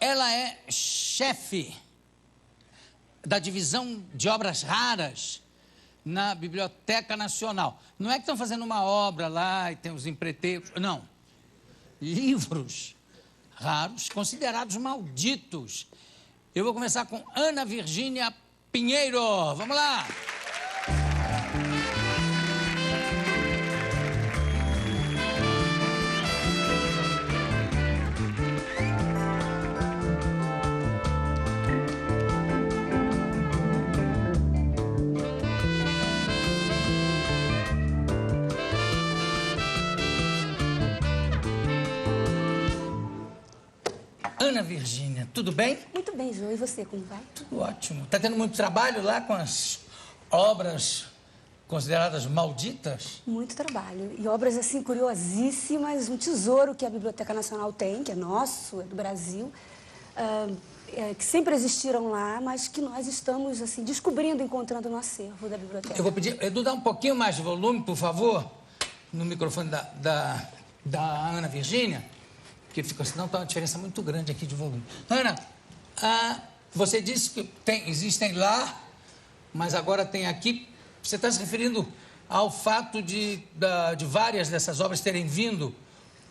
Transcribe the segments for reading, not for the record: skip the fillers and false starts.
ela é chefe da divisão de obras raras na Biblioteca Nacional. Não é que estão fazendo uma obra lá e tem os empreiteiros, não. Livros raros, considerados malditos. Eu vou começar com Ana Virgínia Pinheiro. Vamos lá! Ana Virgínia, tudo bem? Muito bem, João. E você, como vai? Tudo ótimo. Tá tendo muito trabalho lá com as obras consideradas malditas? Muito trabalho. E obras, assim, curiosíssimas. Um tesouro que a Biblioteca Nacional tem, que é nosso, é do Brasil, que sempre existiram lá, mas que nós estamos, assim, descobrindo, encontrando no acervo da biblioteca. Eu vou pedir, Edu, dá um pouquinho mais de volume, por favor, no microfone da Ana Virgínia. Porque fica, senão está uma diferença muito grande aqui de volume. Ana, você disse que existem lá, mas agora tem aqui. Você está se referindo ao fato de várias dessas obras terem vindo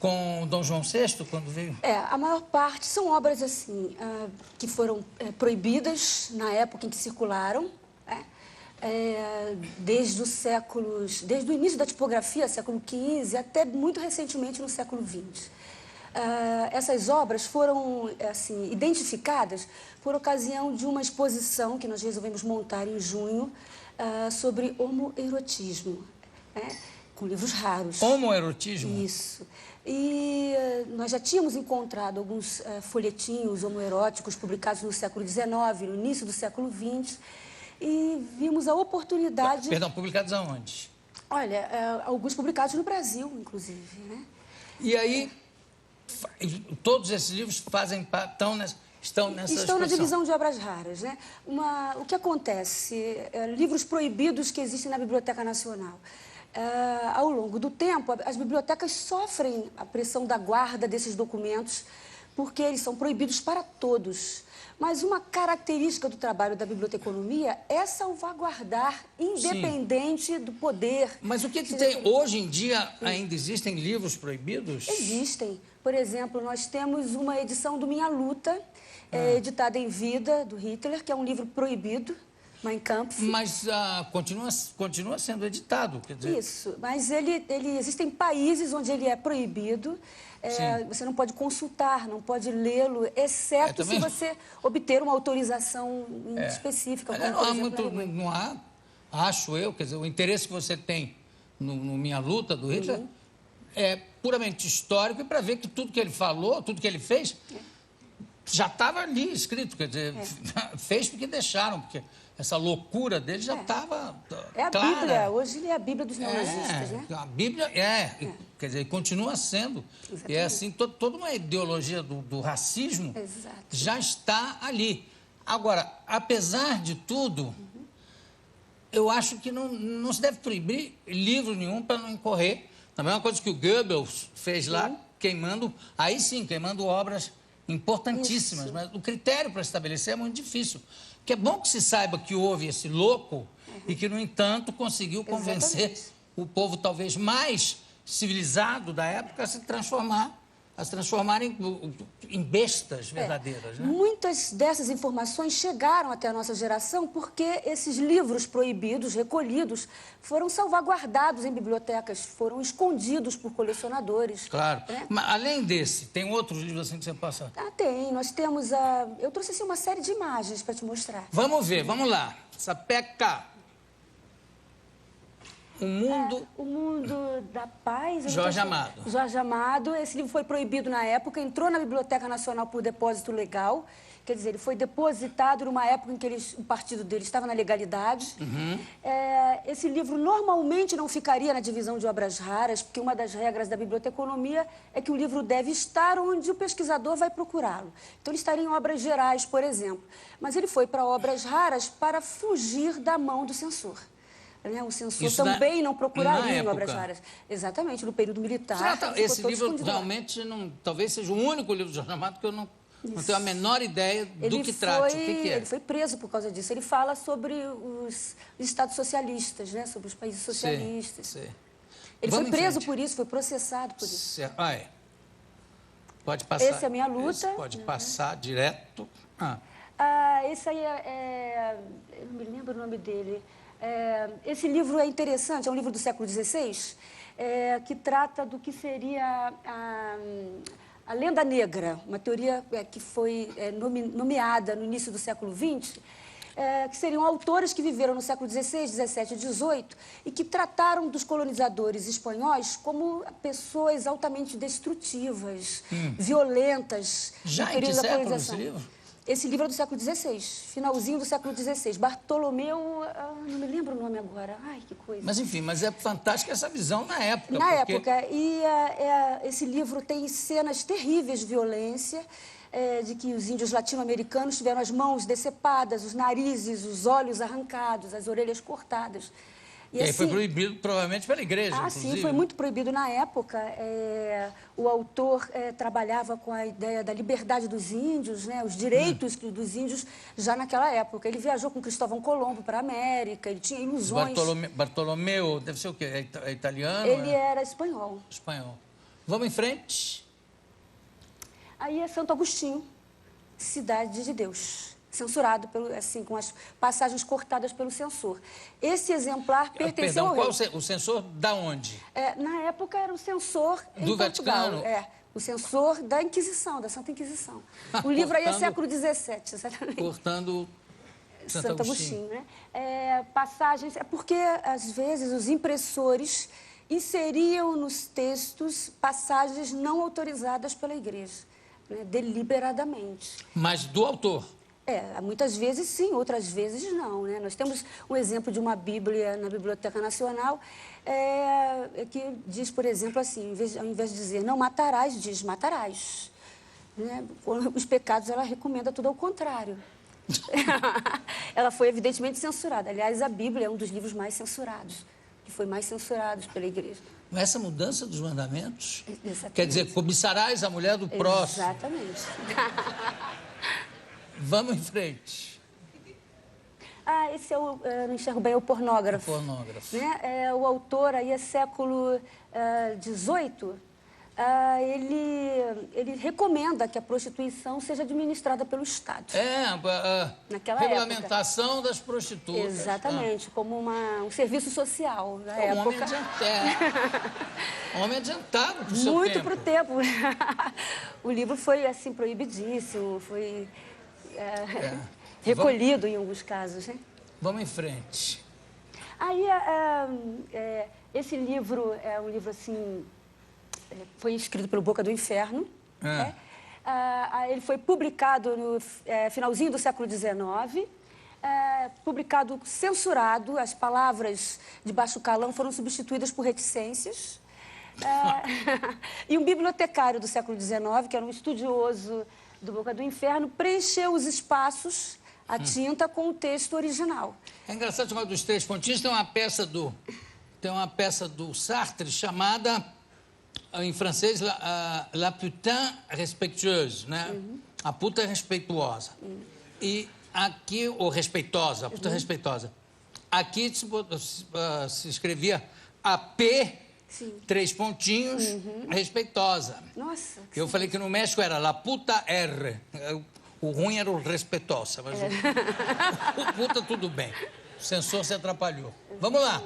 com Dom João VI, quando veio? A maior parte são obras, assim, que foram proibidas na época em que circularam, desde o início da tipografia, século XV, até muito recentemente no século XX. Essas obras foram, assim, identificadas por ocasião de uma exposição que nós resolvemos montar em junho sobre homoerotismo, com livros raros. Homoerotismo? Isso. E nós já tínhamos encontrado alguns folhetinhos homoeróticos publicados no século XIX, no início do século XX, e vimos a oportunidade... Perdão, publicados aonde? Olha, alguns publicados no Brasil, inclusive, né? E aí... Todos esses livros estão nessa exposição. Estão na divisão de obras raras, né? O que acontece? Livros proibidos que existem na Biblioteca Nacional. Ao longo do tempo, as bibliotecas sofrem a pressão da guarda desses documentos porque eles são proibidos para todos. Mas uma característica do trabalho da biblioteconomia é salvaguardar, independente do poder. Mas o que tem? Hoje em dia ainda existem livros proibidos? Existem. Por exemplo, nós temos uma edição do Minha Luta, editada em vida, do Hitler, que é um livro proibido, Mein Kampf. Mas continua sendo editado, quer dizer... Isso, mas existem países onde ele é proibido. Você não pode consultar, não pode lê-lo, exceto se você obter uma autorização específica. Não há, acho eu, quer dizer, o interesse que você tem no Minha Luta, do Hitler, é puramente histórico e para ver que tudo que ele falou, tudo que ele fez, já estava ali escrito, quer dizer, fez porque deixaram, porque essa loucura dele já estava a clara. Bíblia, hoje ele é a Bíblia dos neonazistas, né? A Bíblia quer dizer, continua sendo. Exatamente. E é assim, toda uma ideologia do racismo já está ali. Agora, apesar de tudo, eu acho que não se deve proibir livro nenhum para não incorrer. A mesma coisa que o Goebbels fez lá, queimando obras importantíssimas. Mas o critério para estabelecer é muito difícil. Porque é bom que se saiba que houve esse louco e que, no entanto, conseguiu convencer o povo talvez mais civilizado da época a se transformar em bestas verdadeiras. Né? Muitas dessas informações chegaram até a nossa geração porque esses livros proibidos, recolhidos, foram salvaguardados em bibliotecas, foram escondidos por colecionadores. Claro. Né? Mas, além desse, tem outros livros assim que você passa? Tem. Nós temos eu trouxe assim, uma série de imagens para te mostrar. Vamos ver, vamos lá. Sapeca. O Mundo da Paz. Jorge Amado. Jorge Amado. Esse livro foi proibido na época, entrou na Biblioteca Nacional por depósito legal. Quer dizer, ele foi depositado numa época em que o partido dele estava na legalidade. Esse livro normalmente não ficaria na divisão de obras raras, porque uma das regras da biblioteconomia é que o livro deve estar onde o pesquisador vai procurá-lo. Então, ele estaria em obras gerais, por exemplo. Mas ele foi para obras raras para fugir da mão do censor. O censor também não procuraria em obras raras. Exatamente, no período militar. Esse livro realmente talvez seja o único livro de Jorge Amado que eu Não tenho a menor ideia do que trata, o que é. Ele foi preso por causa disso. Ele fala sobre os estados socialistas, né? Sobre os países socialistas. Sim. Ele foi preso por isso, foi processado por isso. Pode passar. Esse é a minha luta. Esse pode passar direto. Esse aí eu não me lembro o nome dele. Esse livro é interessante, é um livro do século XVI, que trata do que seria a lenda negra, uma teoria que foi nomeada no início do século XX, que seriam autores que viveram no século XVI, XVII e XVIII e que trataram dos colonizadores espanhóis como pessoas altamente destrutivas, violentas. Já em que século esse livro? Esse livro é do século XVI, finalzinho do século XVI. Bartolomeu, não me lembro o nome agora. Ai, que coisa. Mas, enfim, mas é fantástica essa visão na época. Na época. E esse livro tem cenas terríveis de violência, de que os índios latino-americanos tiveram as mãos decepadas, os narizes, os olhos arrancados, as orelhas cortadas. E aí foi proibido, provavelmente, pela igreja, sim, foi muito proibido na época. O autor trabalhava com a ideia da liberdade dos índios, né, os direitos dos índios já naquela época. Ele viajou com Cristóvão Colombo para a América, ele tinha ilusões. Bartolomeu, deve ser o quê? É italiano? Ele era espanhol. Espanhol. Vamos em frente. Aí é Santo Agostinho, Cidade de Deus. Censurado, com as passagens cortadas pelo censor. Esse exemplar pertenceu ao rei. O censor da onde? Na época era o censor do Vaticano? O censor da Inquisição, da Santa Inquisição. O livro aí é século XVII, exatamente. Cortando Santo Agostinho, né? Passagens... É porque, às vezes, os impressores inseriam nos textos passagens não autorizadas pela igreja, né? Deliberadamente. Mas do autor? Muitas vezes sim, outras vezes não, né? Nós temos um exemplo de uma Bíblia na Biblioteca Nacional que diz, por exemplo, assim, ao invés de dizer não matarás, diz matarás. Né? Os pecados, ela recomenda tudo ao contrário. Ela foi evidentemente censurada. Aliás, a Bíblia é um dos livros mais censurados, que foi mais censurado pela igreja. Essa mudança dos mandamentos? Exatamente. Quer dizer, cobiçarás a mulher do próximo. Exatamente. Vamos em frente. Esse não enxergo bem, é o Pornógrafo. O Pornógrafo. Né? O autor aí é século XVIII. Ele recomenda que a prostituição seja administrada pelo Estado. Naquela regulamentação época. Das prostitutas. Exatamente, como um serviço social na época. Um homem adiantado para o seu tempo. Muito para o tempo. O livro foi, assim, proibidíssimo, foi... recolhido em alguns casos, né? Vamos em frente. Aí, esse livro é um livro, assim, foi escrito pelo Boca do Inferno. Ele foi publicado no finalzinho do século XIX, publicado censurado, as palavras de baixo calão foram substituídas por reticências. E um bibliotecário do século XIX, que era um estudioso do Boca do Inferno, preencheu os espaços, a tinta, com o texto original. É engraçado chamar dos Três Pontinhos, tem uma peça do Sartre chamada, em francês, La putain respectueuse, né? A puta respeituosa. E aqui, ou respeitosa, a puta respeitosa. Aqui se escrevia a P... Sim. 3 pontinhos, respeitosa. Nossa. Eu falei que no México era la puta R. O ruim era o respeitosa, mas o puta tudo bem. O censor se atrapalhou. Vamos lá.